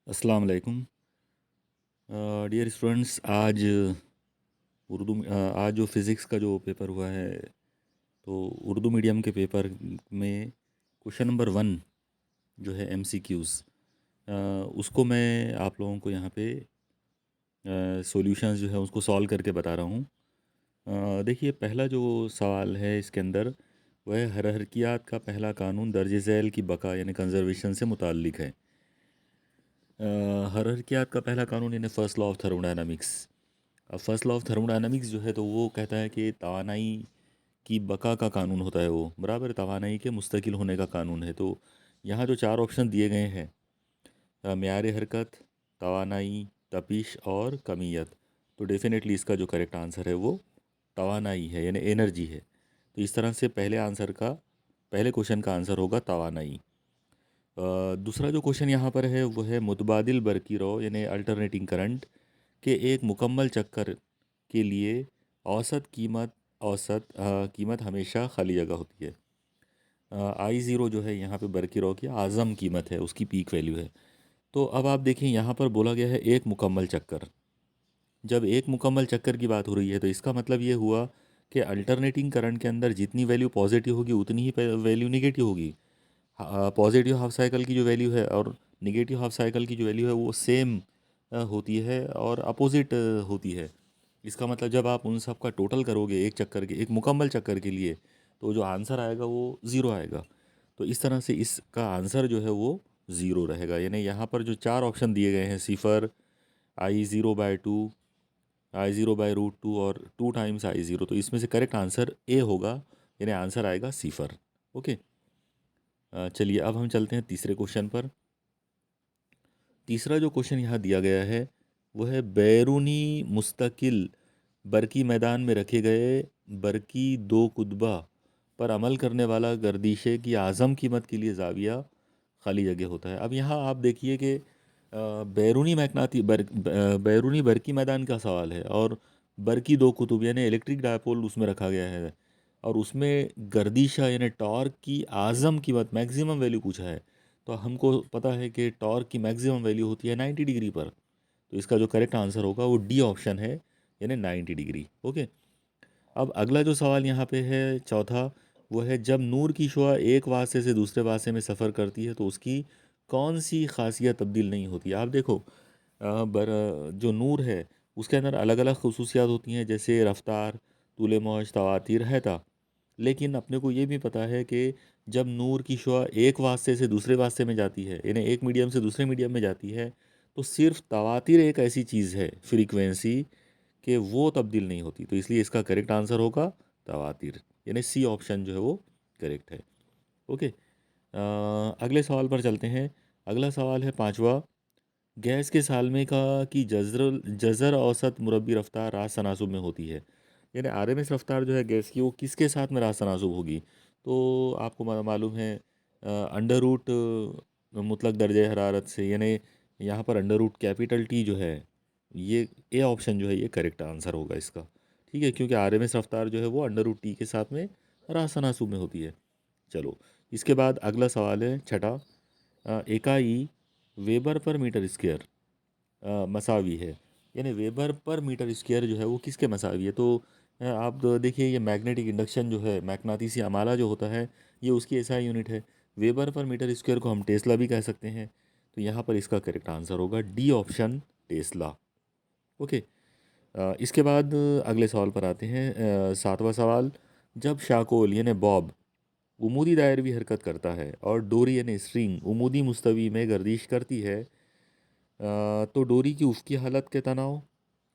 अस्सलाम वालेकुम। Dear students, आज जो फ़िज़िक्स का जो पेपर हुआ है, तो उर्दू मीडियम के पेपर में क्वेश्चन नंबर 1 जो है एमसीक्यूज़, उसको मैं आप लोगों को यहाँ पे सॉल्यूशंस जो है उसको सॉल्व करके बता रहा हूँ। देखिए, पहला जो सवाल है इसके अंदर, वह है हरकियात का पहला कानून दर्ज झैल की बका यानी कंजर्वेशन से मुताल्लिक है। हरकियात का पहला कानून यानी फर्स्ट लॉ ऑफ थर्मोडायनामिक्स। अब फर्स्ट लॉ ऑफ थर्मोडायनामिक्स जो है तो वो कहता है कि तवानाई की बका का कानून होता है, वो बराबर तवानाई के मुस्तकिल होने का कानून है। तो यहाँ जो चार ऑप्शन दिए गए हैं, मेयार हरकत, तवानाई, तपिश और कमियत, तो डेफिनेटली इसका जो करेक्ट आंसर है वो तवानाई है यानी एनर्जी है। तो इस तरह से पहले क्वेश्चन का आंसर होगा तवानाई। दूसरा जो क्वेश्चन यहाँ पर है वो है मुतबादिल बरकी रो यानी अल्टरनेटिंग करंट के एक मुकम्मल चक्कर के लिए औसत कीमत हमेशा खाली जगह होती है। I0 जो है यहाँ पे बरकी रो की आज़म कीमत है, उसकी पीक वैल्यू है। तो अब आप देखें, यहाँ पर बोला गया है एक मुकम्मल चक्कर। जब एक मुकम्मल चक्कर की बात हो रही है तो इसका मतलब ये हुआ कि अल्टरनेटिंग करंट के अंदर जितनी वैल्यू पॉजिटिव होगी उतनी ही वैल्यू निगेटिव होगी। पॉजिटिव हाफ साइकिल की जो वैल्यू है और निगेटिव हाफ साइकिल की जो वैल्यू है वो सेम होती है और अपोजिट होती है। इसका मतलब जब आप उन सब का टोटल करोगे एक मुकम्मल चक्कर के लिए, तो जो आंसर आएगा वो ज़ीरो आएगा। तो इस तरह से इसका आंसर जो है वो ज़ीरो रहेगा। यानी यहाँ पर जो चार ऑप्शन दिए गए हैं, सिफ़र, I0/2, I0/√2 और 2 टाइम्स I0, तो इसमें से करेक्ट आंसर ए होगा, यानी आंसर आएगा सिफ़र। ओके। चलिए अब हम चलते हैं तीसरे क्वेश्चन पर। तीसरा जो क्वेश्चन यहाँ दिया गया है वो है बैरूनी मुस्तकिल बरकी मैदान में रखे गए बरकी दो कुतबा पर अमल करने वाला गर्दिशे की आज़म कीमत के लिए ज़ाविया खाली जगह होता है। अब यहाँ आप देखिए कि बैरूनी बरकी मैदान का सवाल है और बरकी दो कुतुब यानी इलेक्ट्रिक डायपोल उसमें रखा गया है, और उसमें गर्दिशा यानी टॉर्क की आज़म कीमत मैक्सिमम वैल्यू पूछा है। तो हमको पता है कि टॉर्क की मैक्सिमम वैल्यू होती है 90 डिग्री पर। तो इसका जो करेक्ट आंसर होगा वो डी ऑप्शन है, यानी 90 डिग्री। ओके। अब अगला जो सवाल यहाँ पे है चौथा, वो है जब नूर की शुआ एक वास्ते से दूसरे वास्ते में सफ़र करती है तो उसकी कौन सी खासियत तब्दील नहीं होती। आप देखो, जो नूर है उसके अंदर अलग अलग खसूसियात होती हैं, जैसे रफ्तार, तूल मौज, तवातीर है था। लेकिन अपने को ये भी पता है कि जब नूर की शुआ एक वास्ते से दूसरे वास्ते में जाती है, यानी एक मीडियम से दूसरे मीडियम में जाती है, तो सिर्फ तवातीर एक ऐसी चीज़ है, फ्रीक्वेंसी, कि वो तब्दील नहीं होती। तो इसलिए इसका करेक्ट आंसर होगा तवातीर, यानी सी ऑप्शन जो है वो करेक्ट है। ओके। अगले सवाल पर चलते हैं। अगला सवाल है पांचवा, गैस के सालमे का की जज़र औसत मुरबी रफ्तार राज तनासुब में होती है। यानी आरएमएस रफ्तार जो है गैस की, वो किसके साथ में राज तनासुब होगी। तो आपको मालूम है, अंडर रूट मुतलक दर्जे हरारत से, यानी यहाँ पर अंडर रूट कैपिटल टी जो है, ये ए ऑप्शन जो है ये करेक्ट आंसर होगा इसका। ठीक है, क्योंकि आरएमएस रफ्तार जो है वो अंडर रूट टी के साथ में राज तनासुब में होती है। चलो, इसके बाद अगला सवाल है छठा, इकाई वेबर पर मीटर स्क्वायर मसावी है। यानी वेबर पर मीटर स्क्वायर जो है वो किसके मसावी है। तो आप देखिए, ये मैग्नेटिक इंडक्शन जो है, मैग्नातीसी अमाला जो होता है, ये उसकी एसआई यूनिट है। वेबर पर मीटर स्क्वायर को हम टेस्ला भी कह सकते हैं। तो यहाँ पर इसका करेक्ट आंसर होगा डी ऑप्शन, टेस्ला। ओके। इसके बाद अगले सवाल पर आते हैं। सातवां सवाल, जब शाकोल यानी बॉब उमूदी दायरवी हरकत करता है और डोरी यानी स्ट्रिंग उमूदी मुस्तवी में गर्दिश करती है, तो डोरी की उफ़क़ी हालत के तनाव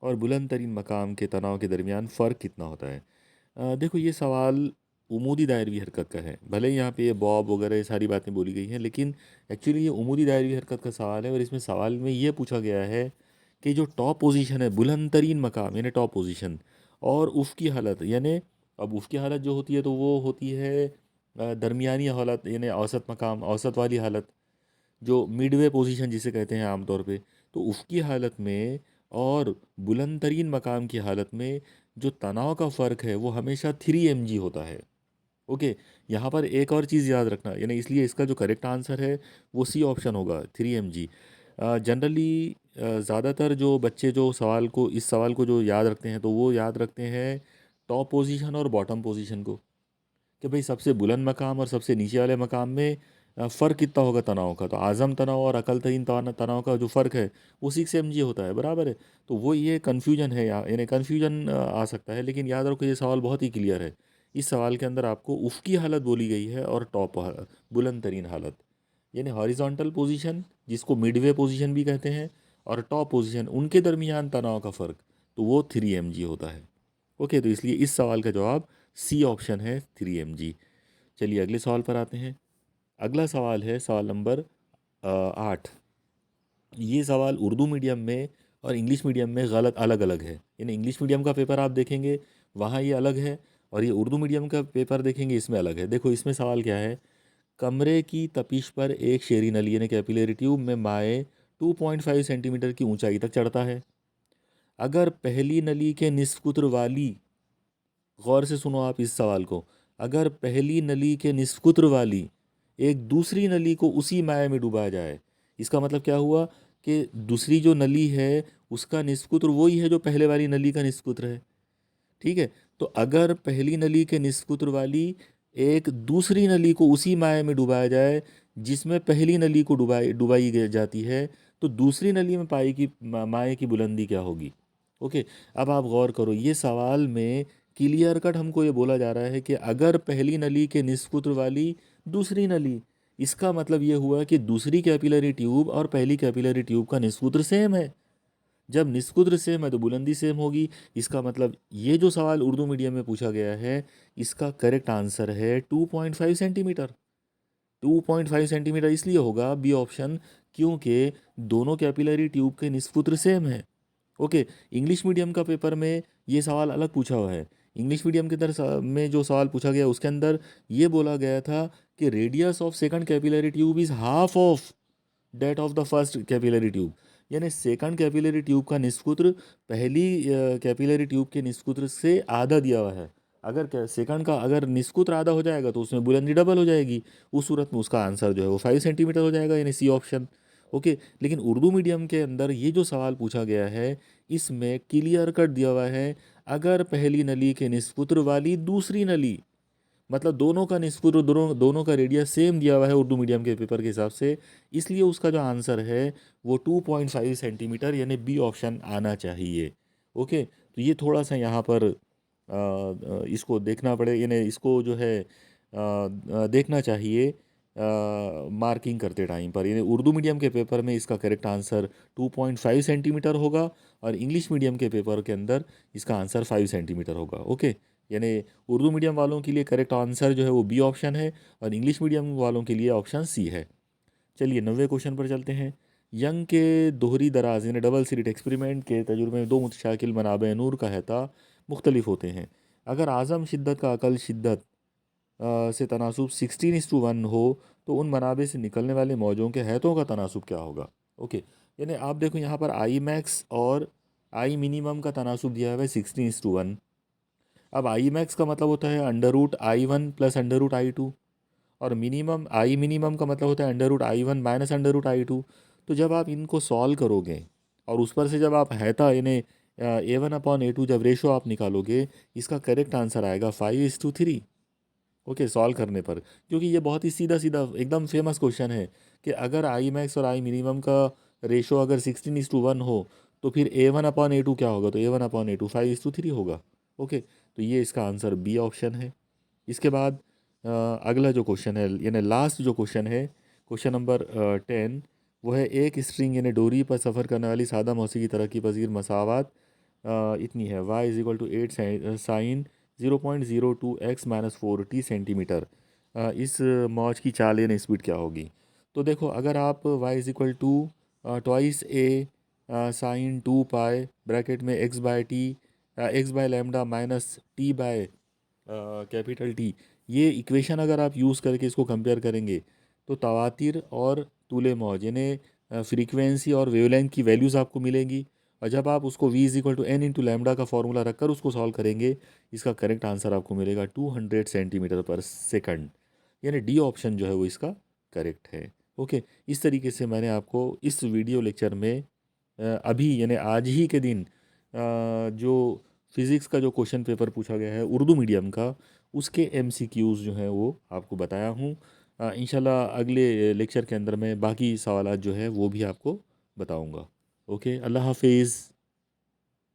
और बुलंद तरीन मकाम के तनाव के दरमियान फ़र्क कितना होता है। देखो, ये सवाल उमूदी दायरवी हरकत का है। भले ही यहाँ पे ये बॉब वगैरह ये सारी बातें बोली गई हैं, लेकिन एक्चुअली ये उमूदी दायरवी हरकत का सवाल है, और इसमें सवाल में ये पूछा गया है कि जो टॉप पोजीशन है, बुलंद तरीन मकाम यानी टॉप पोजीशन, और उफ़क़ी हालत यानी, अब उफ़क़ी हालत जो होती है तो वो होती है दरमियानी हालत यानी औसत मकाम, औसत वाली हालत, जो मिडवे पोजीशन जिसे कहते हैं आमतौर पे। तो उसकी हालत में और बुलंद तरीन मकाम की हालत में जो तनाव का फ़र्क है वो हमेशा 3 mg होता है। ओके। यहाँ पर एक और चीज़ याद रखना, यानी इसलिए इसका जो करेक्ट आंसर है वो सी ऑप्शन होगा, 3 mg। जनरली ज़्यादातर जो बच्चे जो इस सवाल को जो याद रखते हैं तो वो याद रखते हैं टॉप पोजीशन और बॉटम पोजीशन को, कि भाई सबसे बुलंद मकाम और सबसे नीचे वाले मकाम में फ़र्क कितना होगा तनाव का। तो आज़म तनाव और अकल तरीन तनाव का जो फ़र्क है वो 6 mg होता है, बराबर है। तो वो ये कन्फ्यूजन है, यानी कन्फ्यूजन आ सकता है, लेकिन याद रखो ये सवाल बहुत ही क्लियर है। इस सवाल के अंदर आपको उफ़क़ी हालत बोली गई है और बुलंद तरीन हालत, यानी हॉरिजॉन्टल पोजीशन जिसको मिडवे पोजीशन भी कहते हैं और टॉप पोजीशन, उनके दरमियान तनाव का फ़र्क, तो वो 3 mg होता है। ओके, तो इसलिए इस सवाल का जवाब सी ऑप्शन है, 3 mg। चलिए अगले सवाल पर आते हैं। अगला सवाल है सवाल नंबर 8। ये सवाल उर्दू मीडियम में और इंग्लिश मीडियम में गलत अलग अलग है, यानी इंग्लिश मीडियम का पेपर आप देखेंगे वहाँ ये अलग है, और ये उर्दू मीडियम का पेपर देखेंगे इसमें अलग है। देखो इसमें सवाल क्या है, कमरे की तपिश पर एक शेरी नली यानी कैपिलरी ट्यूब में माए 2.5 सेंटीमीटर की ऊंचाई तक चढ़ता है। अगर पहली नली के निस्फ कुत्र वाली, गौर से सुनो आप इस सवाल को, अगर पहली नली के निस्फ कुत्र वाली एक दूसरी नली को उसी माया में डुबाया जाए, इसका मतलब क्या हुआ कि दूसरी जो नली है उसका निस्फ कुत्र वही है जो पहले वाली नली का निस्फ कुत्र है। ठीक है, तो अगर पहली नली के निस्फ कुत्र वाली एक दूसरी नली को उसी माया में डुबाया जाए जिसमें पहली नली को जाती है, तो दूसरी नली में माए की बुलंदी क्या होगी। ओके, अब आप गौर करो, ये सवाल में क्लियर कट हमको ये बोला जा रहा है कि अगर पहली नली के निस्फ कुत्र वाली दूसरी नली, इसका मतलब ये हुआ कि दूसरी कैपिलरी ट्यूब और पहली कैपिलरी ट्यूब का निस्फ कुत्र सेम है। जब निस्कुद्र सेम है तो बुलंदी सेम होगी। इसका मतलब ये जो सवाल उर्दू मीडियम में पूछा गया है, इसका करेक्ट आंसर है 2.5 सेंटीमीटर। 2.5 सेंटीमीटर इसलिए होगा बी ऑप्शन, क्योंकि दोनों कैपिलरी ट्यूब के निस्कुद्र सेम है। ओके, इंग्लिश मीडियम का पेपर में ये सवाल अलग पूछा हुआ है। इंग्लिश मीडियम के अंदर में जो सवाल पूछा गया उसके अंदर ये बोला गया था कि radius of second capillary tube is half of that of the first capillary tube, यानी सेकंड कैपिलरी ट्यूब का निष्कुत्र पहली कैपिलरी ट्यूब के निष्कुत्र से आधा दिया हुआ है। अगर सेकंड का अगर निष्कुत्र आधा हो जाएगा तो उसमें बुलंदी डबल हो जाएगी, उस सूरत में उसका आंसर जो है वो 5 सेंटीमीटर हो जाएगा, यानी सी ऑप्शन। ओके, लेकिन उर्दू मीडियम के अंदर ये जो सवाल पूछा गया है इसमें क्लियर कट दिया हुआ है, अगर पहली नली के निष्कुत्र वाली दूसरी नली, मतलब दोनों का निष्कुत्र, दोनों का रेडियस सेम दिया हुआ है उर्दू मीडियम के पेपर के हिसाब से, इसलिए उसका जो आंसर है वो 2.5 सेंटीमीटर यानी बी ऑप्शन आना चाहिए। ओके, तो ये थोड़ा सा यहाँ पर इसको देखना पड़े, यानी इसको जो है देखना चाहिए मार्किंग करते टाइम पर, यानी उर्दू मीडियम के पेपर में इसका करेक्ट आंसर 2.5 सेंटीमीटर होगा और इंग्लिश मीडियम के पेपर के अंदर इसका आंसर 5 सेंटीमीटर होगा। ओके, यानी उर्दू मीडियम वालों के लिए करेक्ट आंसर जो है वो बी ऑप्शन है और इंग्लिश मीडियम वालों के लिए ऑप्शन सी है। चलिए 90 क्वेश्चन पर चलते हैं। यंग के दोहरी दराज यानी डबल स्लिट एक्सपेरिमेंट के तजुर्बे में दो मुतशाकिल मनाबे नूर का हैता मुख्तलिफ होते हैं। अगर आज़म शिद्दत का अकल शिद्दत से तनासुब 16:1 हो तो उन मनाबे से निकलने वाले मौजों के हैतों का तनासुब क्या होगा। ओके, यानी आप देखो यहाँ पर आई मैक्स और आई मिनिमम का तनासुब दिया हुआ है 16:1। अब आई मैक्स का मतलब होता है under root I1 plus under root I2, और आई मिनिमम का मतलब होता है under root I1 minus under root I2। तो जब आप इनको सॉल्व करोगे और उस पर से जब आप हैता यानी A1/A2 जब रेशो आप निकालोगे, इसका करेक्ट आंसर आएगा 5:3। ओके, सॉल्व करने पर, क्योंकि ये बहुत ही सीधा सीधा एकदम फेमस क्वेश्चन है कि अगर आई मैक्स और आई मिनिमम का रेशो अगर 16:1 हो तो फिर A1/A2 क्या होगा, तो A1/A2 5:3 होगा। ओके, तो ये इसका आंसर बी ऑप्शन है। इसके बाद अगला जो क्वेश्चन है यानी लास्ट जो क्वेश्चन है, क्वेश्चन नंबर 10, वो है एक स्ट्रिंग यानी डोरी पर सफ़र करने वाली सादा मौसीकी तरक्की पजीर मसावत इतनी है, y = 8 साइन 0.02x-4t इस मौज की चाल यानी स्पीड क्या होगी। तो देखो, अगर आप y = ट्वाइस ए साइन 2 पाई ब्रैकेट में x/t x/λ minus t/, capital T, ये इक्वेशन अगर आप यूज़ करके इसको कंपेयर करेंगे तो तवातिर और तूले मौज यानी फ्रीक्वेंसी और वेवलेंथ की वैल्यूज़ आपको मिलेंगी। और जब आप उसको v = n × का फॉर्मूला रखकर उसको सॉल्व करेंगे, इसका करेक्ट आंसर आपको मिलेगा 200 सेंटीमीटर पर सेकंड, यानी डी ऑप्शन जो है वो इसका करेक्ट है। ओके, इस तरीके से मैंने आपको इस वीडियो लेक्चर में अभी यानी आज ही के दिन जो फिज़िक्स का जो क्वेश्चन पेपर पूछा गया है उर्दू मीडियम का, उसके एमसीक्यूज़ जो हैं वो आपको बताया हूँ। इंशाल्लाह अगले लेक्चर के अंदर मैं बाकी सवालात जो है वो भी आपको बताऊँगा। ओके, अल्लाह हाफ़िज़।